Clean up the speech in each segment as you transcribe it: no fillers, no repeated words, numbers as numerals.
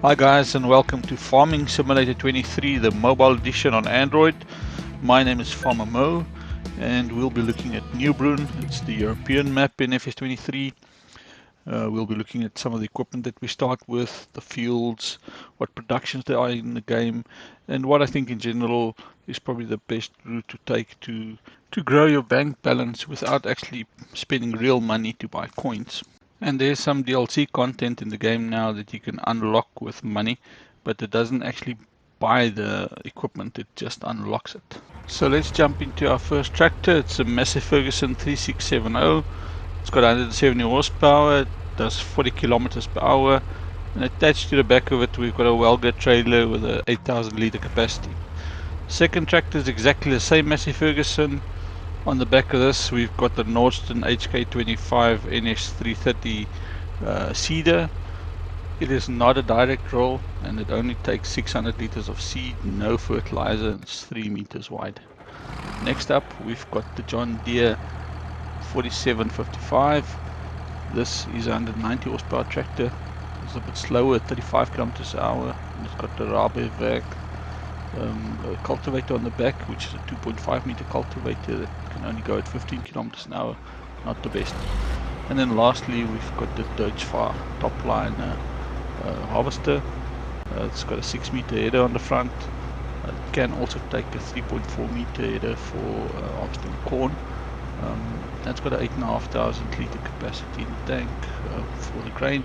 Hi guys, and welcome to Farming Simulator 23, the mobile edition on Android. My name is Farmer Mo, and we'll be looking at Neubrunn. It's the European map in FS23. We'll be looking at some of the equipment that we start with, the fields, what productions there are in the game, and what I think in general is probably the best route to take to grow your bank balance without actually spending real money to buy coins. And there's some DLC content in the game now that you can unlock with money, but it doesn't actually buy the equipment, it just unlocks it. So let's jump into our first tractor. It's a Massey Ferguson 3670. It's got 170 horsepower, it does 40 kilometers per hour, and attached to the back of it we've got a Welga trailer with a 8,000 litre capacity. Second tractor is exactly the same Massey Ferguson. On the back of this we've got the Nordstrom HK25 NS330 seeder. It is not a direct roll and it only takes 600 liters of seed, no fertilizer, and it's 3 meters wide. Next up we've got the John Deere 4755. This is a 190 horsepower tractor. It's a bit slower at 35 kilometers an hour, and it's got the Rabe vac a cultivator on the back, which is a 2.5 meter cultivator that can only go at 15 kilometers an hour. Not the best. And then lastly we've got the Deutsche Fahr top line harvester. It's got a 6 meter header on the front. It can also take a 3.4 meter header for harvesting corn. That's got an 8,500 litre capacity in the tank for the grain.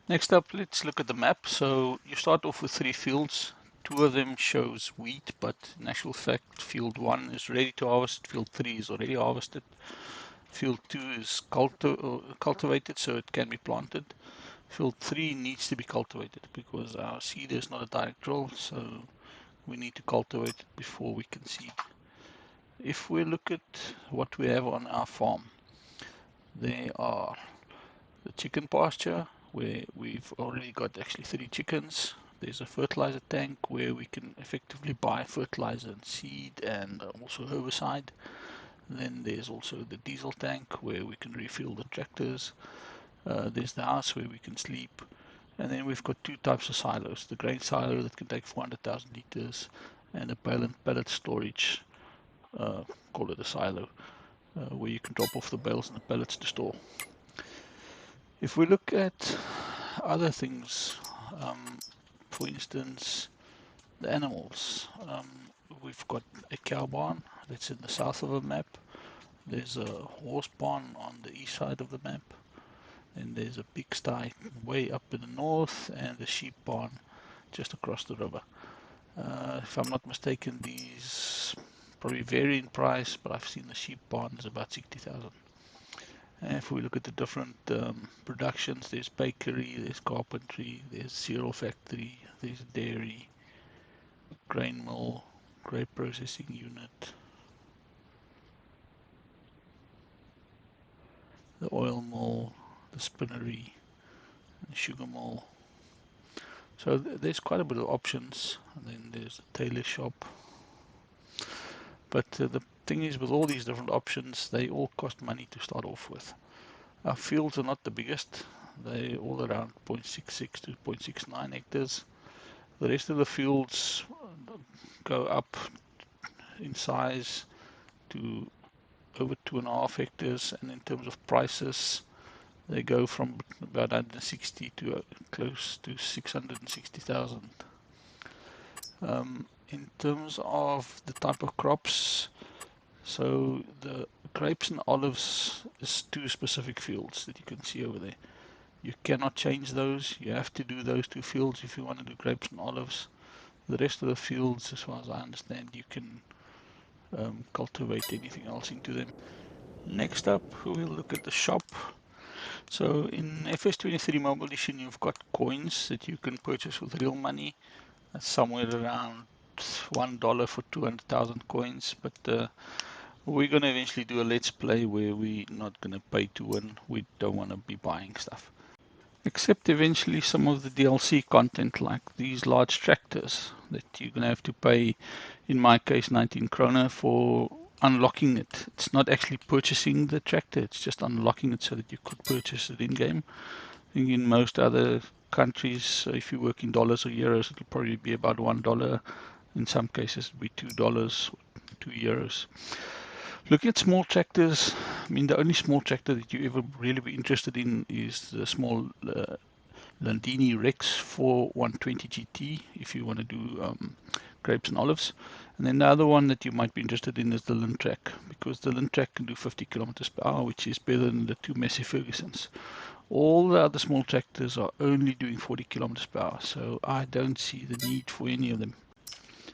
Next up, let's look at the map. So you start off with 3 fields. 2 of them shows wheat, but in actual fact field 1 is ready to harvest, field 3 is already harvested. Field 2 is cultivated, so it can be planted. Field 3 needs to be cultivated because our seed is not a direct roll, so we need to cultivate it before we can seed. If we look at what we have on our farm, there are the chicken pasture, where we've already got actually 3 chickens. There's a fertilizer tank where we can effectively buy fertilizer and seed and also herbicide. Then there's also the diesel tank where we can refuel the tractors. There's the house where we can sleep. And then we've got 2 types of silos. The grain silo that can take 400,000 liters and a pallet storage, call it a silo, where you can drop off the bales and the pallets to store. If we look at other things, for instance, the animals, we've got a cow barn that's in the south of the map. There's a horse barn on the east side of the map. And there's a pigsty way up in the north and a sheep barn just across the river. If I'm not mistaken, these probably vary in price, but I've seen the sheep barn is about 60,000. And if we look at the different productions, there's bakery, there's carpentry, there's cereal factory, there's dairy, grain mill, grape processing unit, the oil mill, the spinnery, the sugar mill. So there's quite a bit of options. And then there's the tailor shop. But the thing is, with all these different options, they all cost money to start off with. Our fields are not the biggest. They're all around 0.66 to 0.69 hectares. The rest of the fields go up in size to over 2.5 hectares, and in terms of prices, they go from about 160 to close to 660,000. In terms of the type of crops, so the grapes and olives is 2 specific fields that you can see over there. You cannot change those. You have to do those 2 fields if you want to do grapes and olives. The rest of the fields, as far as I understand, you can cultivate anything else into them. Next up, we'll look at the shop. So in FS23 Mobile Edition, you've got coins that you can purchase with real money. That's somewhere around $1 for 200,000 coins, but we're going to eventually do a let's play where we're not going to pay to win. We don't want to be buying stuff. Except eventually some of the DLC content, like these large tractors that you're going to have to pay, in my case 19 kroner for unlocking it. It's not actually purchasing the tractor, it's just unlocking it so that you could purchase it in game. I think in most other countries, if you work in dollars or euros, it'll probably be about $1. In some cases, it'll be $2, €2. Looking at small tractors, I mean, the only small tractor that you ever really be interested in is the small Landini Rex 4120 GT if you want to do grapes and olives. And then the other one that you might be interested in is the Lintrack, because the Lintrack can do 50 kilometers per hour, which is better than the two Massey Fergusons. All the other small tractors are only doing 40 kilometers per hour, so I don't see the need for any of them.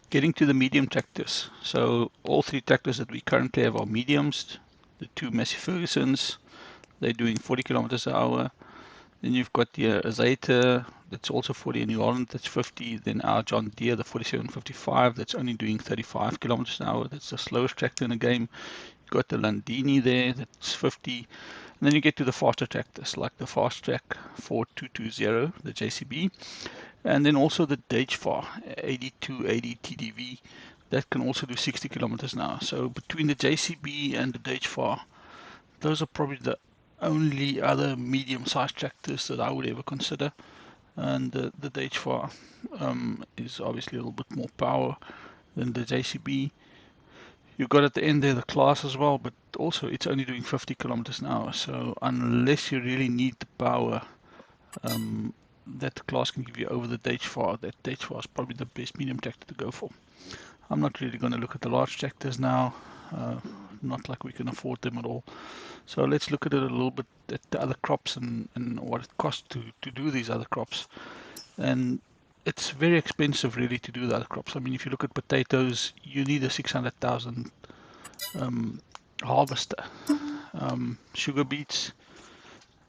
Getting to the medium tractors. So all three tractors that we currently have are mediums. The two Massey Fergusons, they're doing 40 kilometers an hour. Then you've got the Zeta, that's also 40 in New Holland, that's 50. Then our John Deere, the 4755, that's only doing 35 kilometers an hour. That's the slowest tractor in the game. You've got the Landini there, that's 50. And then you get to the faster tractors, like the Fast Track 4220, the JCB. And then also the Dagefar 8280 TDV, that can also do 60 kilometers an hour. So between the JCB and the Dagefar, those are probably the only other medium-sized tractors that I would ever consider. And the Dagefar is obviously a little bit more power than the JCB. You've got at the end there the Class as well, but also it's only doing 50 kilometers an hour. So unless you really need the power that the Class can give you over the Dagefar, that Dagefar is probably the best medium tractor to go for. I'm not really going to look at the large tractors now, not like we can afford them at all. So let's look at it a little bit at the other crops and what it costs to do these other crops. And it's very expensive really to do the other crops. I mean, if you look at potatoes, you need a 600,000 harvester. Sugar beets,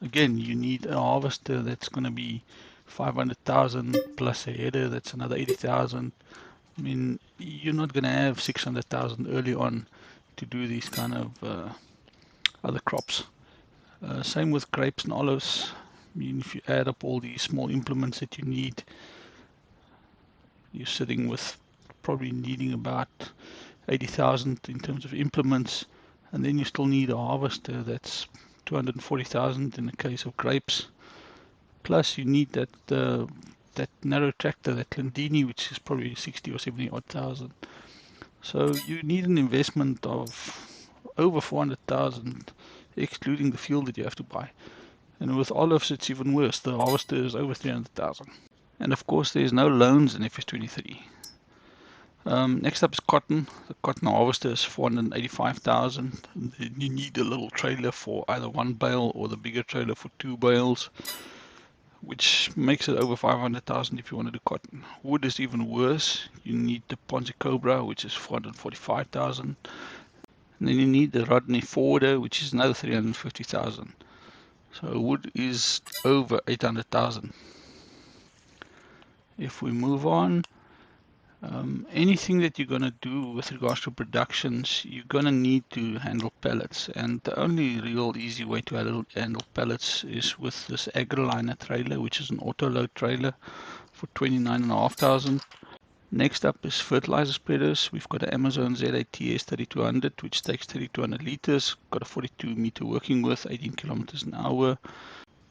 again, you need a harvester that's going to be 500,000 plus a header, that's another 80,000. I mean, you're not going to have 600,000 early on to do these kind of other crops. Same with grapes and olives. I mean, if you add up all these small implements that you need, you're sitting with probably needing about 80,000 in terms of implements, and then you still need a harvester that's 240,000 in the case of grapes. Plus, you need that narrow tractor, that Landini, which is probably 60 or 70 odd thousand. So you need an investment of over 400,000, excluding the fuel that you have to buy. And with olives, it's even worse. The harvester is over 300,000. And of course, there's no loans in FS23. Next up is cotton. The cotton harvester is 485,000. You need a little trailer for either one bale or the bigger trailer for two bales, which makes it over 500,000 if you want to do cotton. Wood is even worse. You need the Ponzi Cobra, which is 445,000. And then you need the Rodney Forwarder, which is another 350,000. So wood is over 800,000. If we move on, anything that you're going to do with regards to productions, you're going to need to handle pallets. And the only real easy way to handle pallets is with this AgriLiner trailer, which is an auto-load trailer for 29,500. Next up is fertilizer spreaders. We've got an Amazon ZATS 3200, which takes 3200 liters, got a 42 meter working width, 18 kilometers an hour.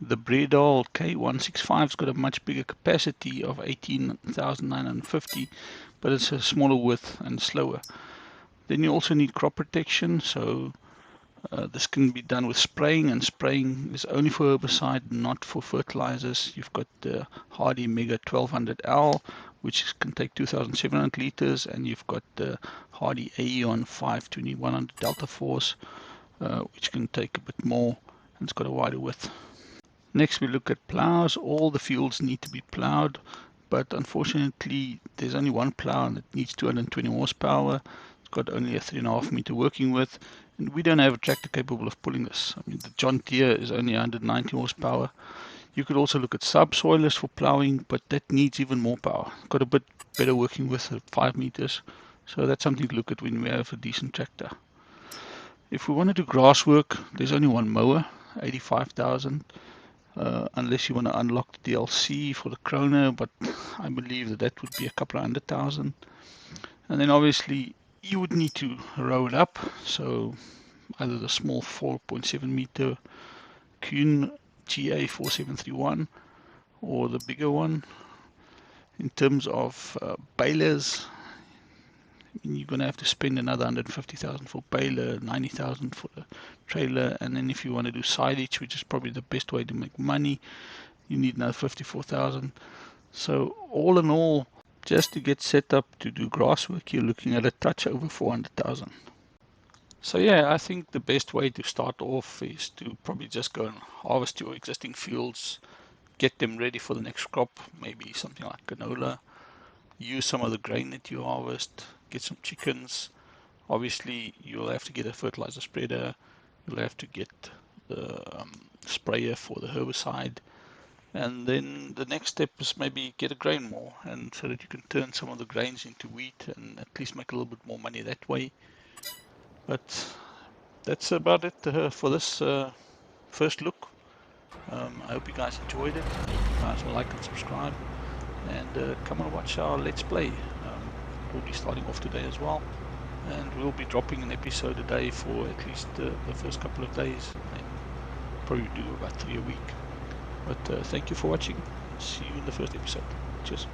The Bredal K165's got a much bigger capacity of 18,950, but it's a smaller width and slower. Then you also need crop protection, so this can be done with spraying, and spraying is only for herbicide, not for fertilizers. You've got the Hardy Mega 1200L, which can take 2,700 liters, and you've got the Hardy Aeon 52100 Delta Force, which can take a bit more, and it's got a wider width. Next, we look at plows. All the fields need to be plowed, but unfortunately, there's only one plow and it needs 220 horsepower. It's got only a 3.5 meter working width, and we don't have a tractor capable of pulling this. I mean, the John Deere is only 190 horsepower. You could also look at subsoilers for plowing, but that needs even more power. It's got a bit better working width at 5 meters, so that's something to look at when we have a decent tractor. If we want to do grass work, there's only one mower, 85,000. Unless you want to unlock the DLC for the Kroner, but I believe that would be a couple of 100,000. And then obviously you would need to row it up, so either the small 4.7 meter Kuhn GA4731 or the bigger one. In terms of balers, you're going to have to spend another 150,000 for baler, 90,000 for the trailer, and then if you want to do silage, which is probably the best way to make money, you need another 54,000. So all in all, just to get set up to do grass work, you're looking at a touch over 400,000. So yeah, I think the best way to start off is to probably just go and harvest your existing fields, get them ready for the next crop, maybe something like canola. Use some of the grain that you harvest, get some chickens. Obviously, you'll have to get a fertilizer spreader, you'll have to get the sprayer for the herbicide, and then the next step is maybe get a grain mill, and so that you can turn some of the grains into wheat and at least make a little bit more money that way. But that's about it for this first look. I hope you guys enjoyed it. I hope you guys will like and subscribe, and come and watch our Let's Play. We'll be starting off today as well, and we'll be dropping an episode a day for at least the first couple of days, and probably do about 3 a week. But thank you for watching. See you in the first episode. Cheers.